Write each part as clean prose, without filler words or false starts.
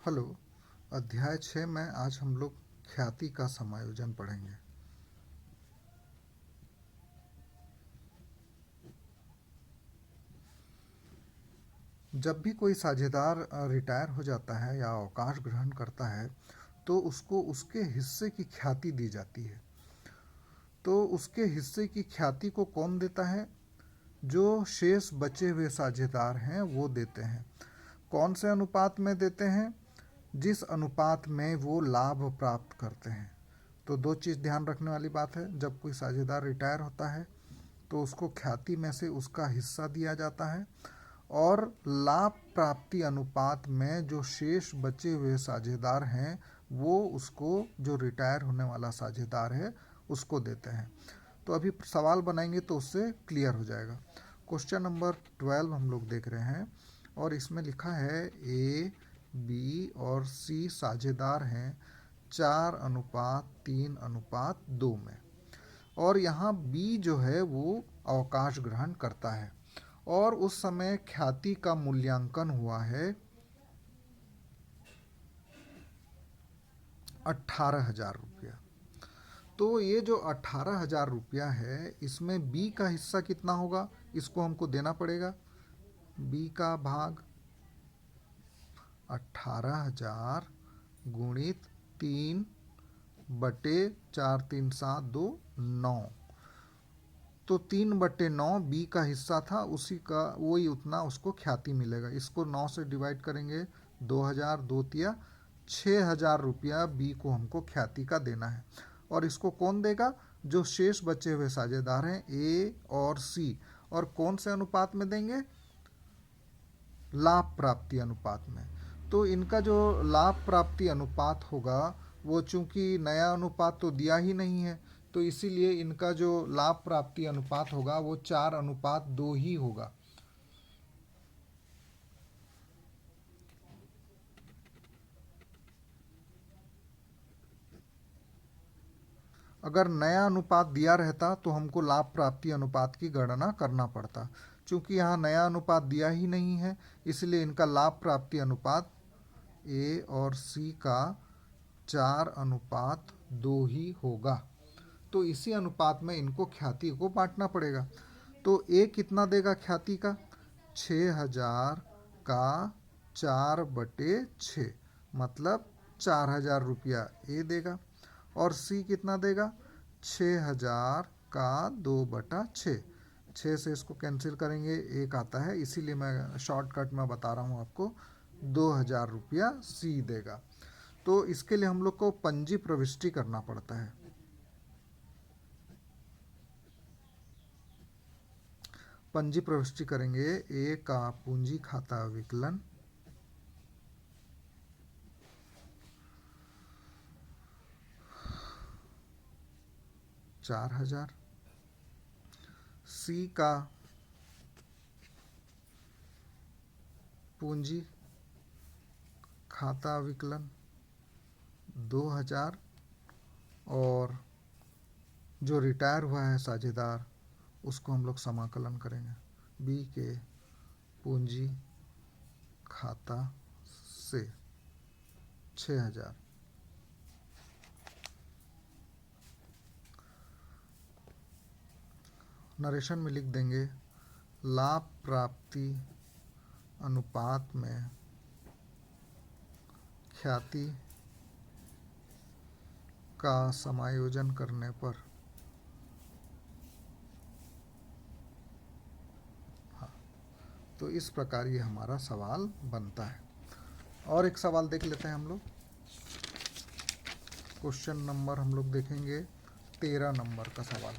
Hello. अध्याय 6 में आज हम लोग ख्याति का समायोजन पढ़ेंगे। जब भी कोई साझेदार रिटायर हो जाता है या अवकाश ग्रहण करता है तो उसको उसके हिस्से की ख्याति दी जाती है। तो उसके हिस्से की ख्याति को कौन देता है? जो शेष बचे हुए साझेदार हैं वो देते हैं। कौन से अनुपात में देते हैं? जिस अनुपात में वो लाभ प्राप्त करते हैं। तो दो चीज़ ध्यान रखने वाली बात है, जब कोई साझेदार रिटायर होता है तो उसको ख्याति में से उसका हिस्सा दिया जाता है, और लाभ प्राप्ति अनुपात में जो शेष बचे हुए साझेदार हैं वो उसको, जो रिटायर होने वाला साझेदार है, उसको देते हैं। तो अभी सवाल बनाएंगे तो उससे क्लियर हो जाएगा। क्वेश्चन नंबर 12 हम लोग देख रहे हैं और इसमें लिखा है ए, बी और सी साझेदार हैं 4:3:2 में, और यहाँ बी जो है वो अवकाश ग्रहण करता है और उस समय ख्याति का मूल्यांकन हुआ है 18,000 रुपया। तो ये जो 18,000 रुपया है, इसमें बी का हिस्सा कितना होगा, इसको हमको देना पड़ेगा। बी का भाग 18,000 गुणित 3/4, 3 7 2 9। तो 3/9 बी का हिस्सा था, उसी का वही उतना उसको ख्याति मिलेगा। इसको 9 से डिवाइड करेंगे, 2,000, 2 6,000 रुपया बी को हमको ख्याति का देना है। और इसको कौन देगा? जो शेष बचे हुए साझेदार हैं ए और सी। और कौन से अनुपात में देंगे? लाभ प्राप्ति अनुपात में। तो इनका जो लाभ प्राप्ति अनुपात होगा वो चूंकि नया अनुपात तो दिया ही नहीं है, तो इसीलिए इनका जो लाभ प्राप्ति अनुपात होगा वो 4:2 ही होगा। अगर नया अनुपात दिया रहता तो हमको लाभ प्राप्ति अनुपात की गणना करना पड़ता। चूंकि यहाँ नया अनुपात दिया ही नहीं है, इसलिए इनका लाभ प्राप्ति अनुपात ए और सी का 4:2 ही होगा। तो इसी अनुपात में इनको ख्याति को बांटना पड़ेगा। तो ए कितना देगा ख्याति का? 6,000 का 4/6, मतलब 4,000 रुपया ए देगा। और सी कितना देगा? 6,000 का 2/6। 6 से इसको कैंसिल करेंगे, एक आता है, इसीलिए मैं शॉर्टकट में बता रहा हूँ आपको। 2,000 रुपया सी देगा। तो इसके लिए हम लोग को पंजी प्रविष्टि करना पड़ता है। पंजी प्रविष्टि करेंगे। ए का पूंजी खाता विकलन 4,000। सी का पूंजी खाता विकलन 2,000। और जो रिटायर हुआ है साझेदार उसको हम लोग समाकलन करेंगे। बी के पूंजी खाता से 6,000। नरेशन में लिख देंगे लाभ प्राप्ति अनुपात में ख्याति का समायोजन करने पर तो इस प्रकार ये हमारा सवाल बनता है। और एक सवाल देख लेते हैं हम लोग। क्वेश्चन नंबर हम लोग देखेंगे 13 नंबर का सवाल,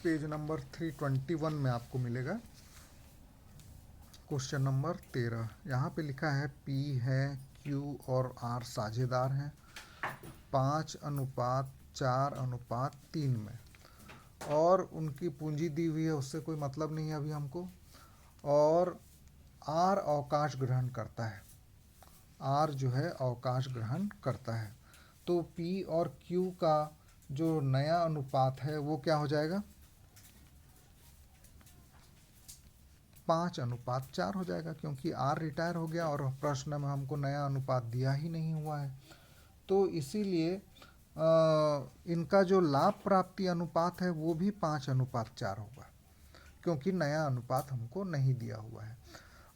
पेज नंबर 321 में आपको मिलेगा। क्वेश्चन नंबर 13, यहाँ पे लिखा है पी है, क्यू और आर साझेदार हैं 5:4:3 में, और उनकी पूंजी दी हुई है, उससे कोई मतलब नहीं है अभी हमको। और आर अवकाश ग्रहण करता है, आर जो है अवकाश ग्रहण करता है। तो पी और क्यू का जो नया अनुपात है वो क्या हो जाएगा? 5:4 हो जाएगा, क्योंकि आर रिटायर हो गया और प्रश्न में हमको नया अनुपात दिया ही नहीं हुआ है। तो इसीलिए इनका जो लाभ प्राप्ति अनुपात है वो भी 5:4 होगा, क्योंकि नया अनुपात हमको नहीं दिया हुआ है।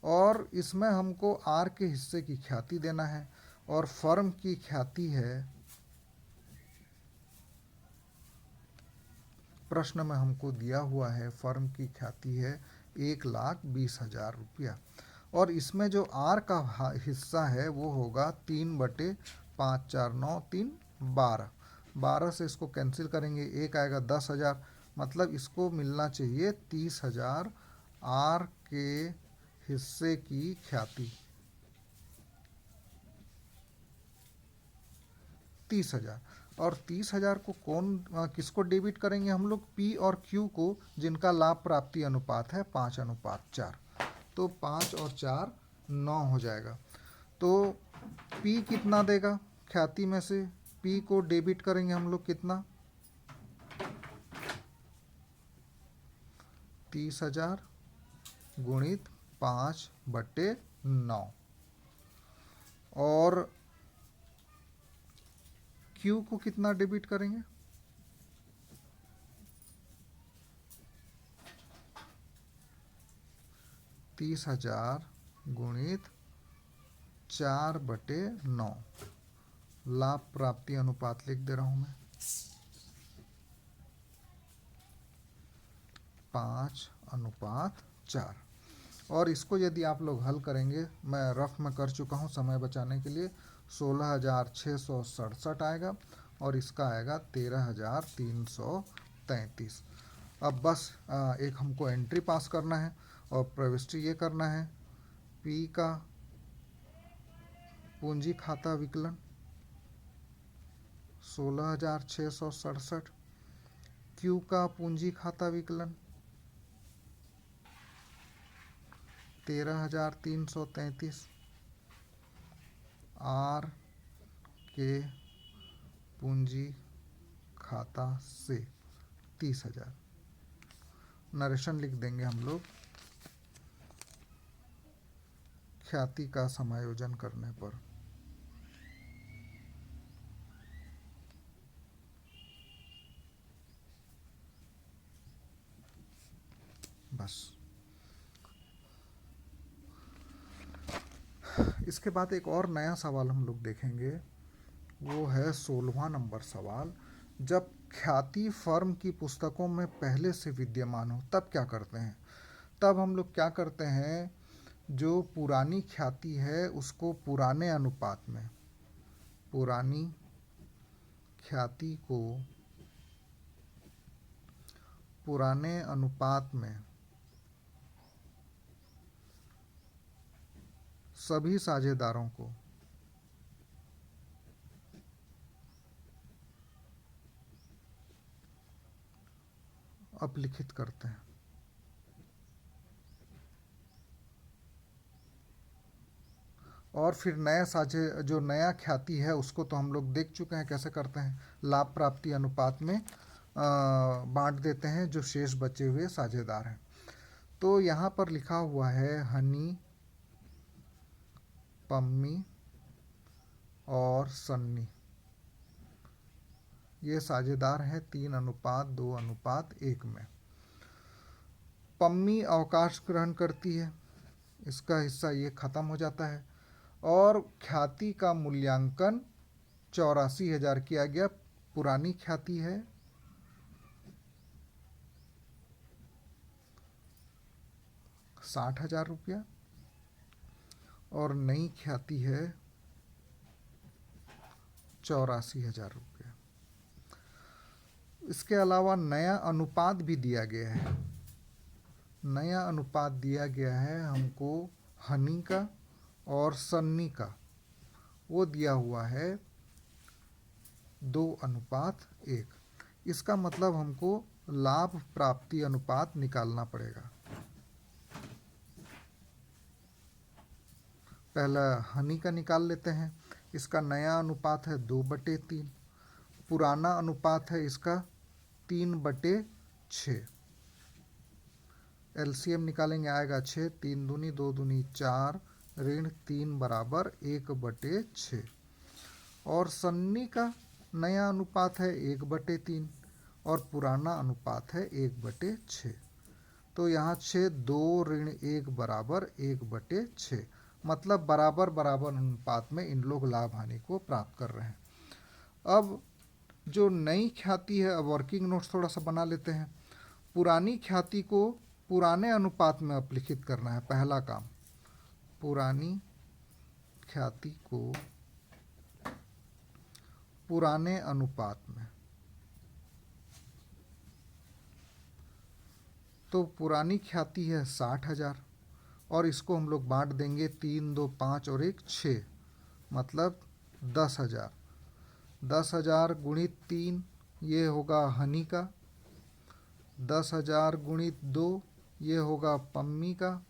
और इसमें हमको आर के हिस्से की ख्याति देना है, और फर्म की ख्याति है, प्रश्न में हमको दिया हुआ है फर्म की ख्याति है 1,20,000 रुपया। और इसमें जो आर का हिस्सा है वो होगा 3/5, 4, 9, 3, 12। 12 से इसको कैंसिल करेंगे, एक आएगा 10,000, मतलब इसको मिलना चाहिए 30,000 आर के हिस्से की ख्याति, 30,000। और 30,000 को किसको डेबिट करेंगे हम लोग? पी और क्यू को, जिनका लाभ प्राप्ति अनुपात है 5:4। तो 5 और 4 9 हो जाएगा। तो पी कितना देगा ख्याति में से? पी को डेबिट करेंगे हम लोग कितना? 30,000 गुणित 5/9। और क्यू को कितना डेबिट करेंगे? 30,000 गुणित 4/9। लाभ प्राप्ति अनुपात लिख दे रहा हूं मैं, 5:4। और इसको यदि आप लोग हल करेंगे, मैं रफ में कर चुका हूं समय बचाने के लिए, 16,667 आएगा और इसका आएगा 13,333। अब बस एक हमको एंट्री पास करना है और प्रविष्टि ये करना है, पी का पूंजी खाता विकलन 16,667, क्यू का पूंजी खाता विकलन 13,333, आर के पूंजी खाता से 30,000। नरेशन लिख देंगे हम लोग ख्याति का समायोजन करने पर। बस इसके बाद एक और नया सवाल हम लोग देखेंगे, वो है 16वां नंबर सवाल। जब ख्याति फर्म की पुस्तकों में पहले से विद्यमान हो तब क्या करते हैं? तब हम लोग क्या करते हैं, जो पुरानी ख्याति है उसको पुराने अनुपात में, पुरानी ख्याति को पुराने अनुपात में सभी साझेदारों को अपलिखित करते हैं। और फिर जो नया ख्याति है उसको तो हम लोग देख चुके हैं कैसे करते हैं, लाभ प्राप्ति अनुपात में बांट देते हैं जो शेष बचे हुए साझेदार हैं। तो यहाँ पर लिखा हुआ है हनी, पम्मी और सन्नी, ये साझेदार हैं 3:2:1 में। पम्मी अवकाश ग्रहण करती है, इसका हिस्सा ये खत्म हो जाता है और ख्याति का मूल्यांकन 84,000 किया गया। पुरानी ख्याति है 60,000 रुपया और नई ख्याति है 84,000 रुपया। इसके अलावा नया अनुपात भी दिया गया है, नया अनुपात दिया गया है हमको हनी का और सन्नी का, वो दिया हुआ है 2:1। इसका मतलब हमको लाभ प्राप्ति अनुपात निकालना पड़ेगा। पहला हनी का निकाल लेते हैं, इसका नया अनुपात है 2/3, पुराना अनुपात है इसका 3/6। एलसीएम निकालेंगे, आएगा 6, 3 दूनी 2 दूनी 4, ऋण 3 बराबर 1/6। और सन्नी का नया अनुपात है 1/3 और पुराना अनुपात है 1/6। तो यहाँ 6 2 ऋण 1 बराबर 1/6, मतलब बराबर बराबर अनुपात में इन लोग लाभ हानि को प्राप्त कर रहे हैं। अब जो नई ख्याति है, अब वर्किंग नोट्स थोड़ा सा बना लेते हैं। पुरानी ख्याति को पुराने अनुपात में अपलिखित करना है, पहला काम। पुरानी ख्याति को पुराने अनुपात में, तो पुरानी ख्याति है 60,000 और इसको हम लोग बांट देंगे 3 2 5 और 1 6, मतलब 10,000। 10,000 गुणित 3 ये होगा हनी का, 10,000 गुणित 2 ये होगा पम्मी का,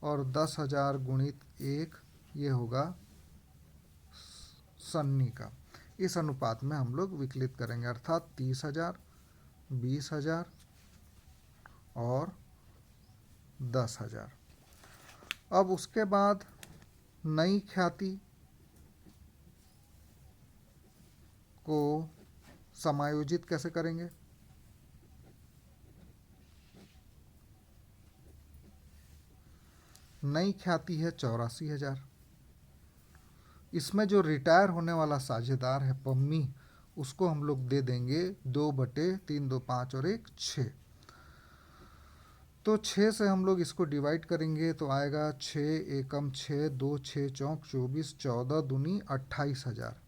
और 10,000 गुणित 1 ये होगा सन्नी का। इस अनुपात में हम लोग विकलित करेंगे, अर्थात 30,000, 20,000 और 10,000। अब उसके बाद नई ख्याति को समायोजित कैसे करेंगे? नई ख्याति है 84,000। इसमें जो रिटायर होने वाला साझेदार है पम्मी, उसको हम लोग दे देंगे 2/3 2 5 और 1 6। तो 6 से हम लोग इसको डिवाइड करेंगे तो आएगा 6 एकम 6, 2 6 चौक 24, 14 दूनी 28,000।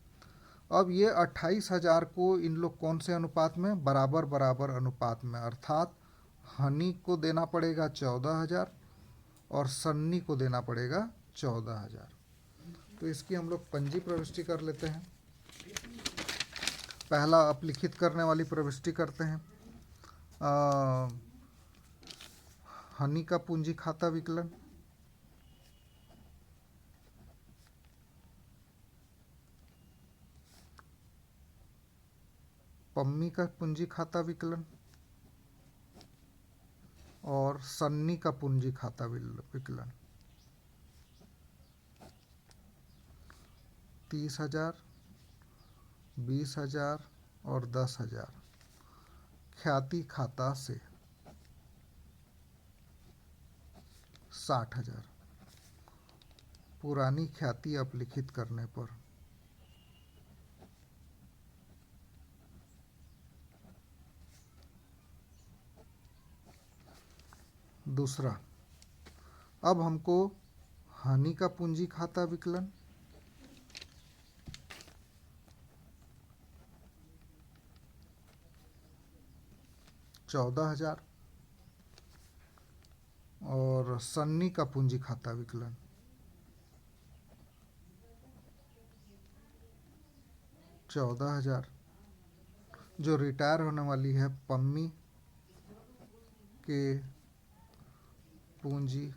अब ये 28,000 को इन लोग कौन से अनुपात में? बराबर बराबर अनुपात में, अर्थात हनी को देना पड़ेगा 14,000 और सन्नी को देना पड़ेगा 14,000। तो इसकी हम लोग पंजी प्रविष्टि कर लेते हैं। पहला अपलिखित करने वाली प्रविष्टि करते हैं। हनी का पूंजी खाता विकलन, पम्मी का पूंजी खाता विकलन और सन्नी का पूंजी खाता विकलन। 30,000, 20,000 और 10,000 ख्याति खाता से 60,000 पुरानी ख्याति अपलिखित करने पर दूसरा, अब हमको हानि का पूंजी खाता विकलन, $14,000 और सन्नी का पूंजी खाता विकलन $14,000। जो रिटायर होने वाली है पम्मी के पूंजी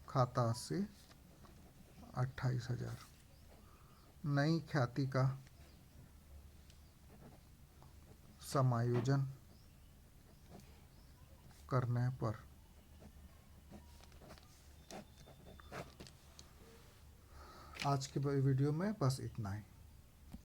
खाता से 28,000। नई ख्याति का समायोजन करने पर आज के वीडियो में बस इतना ही।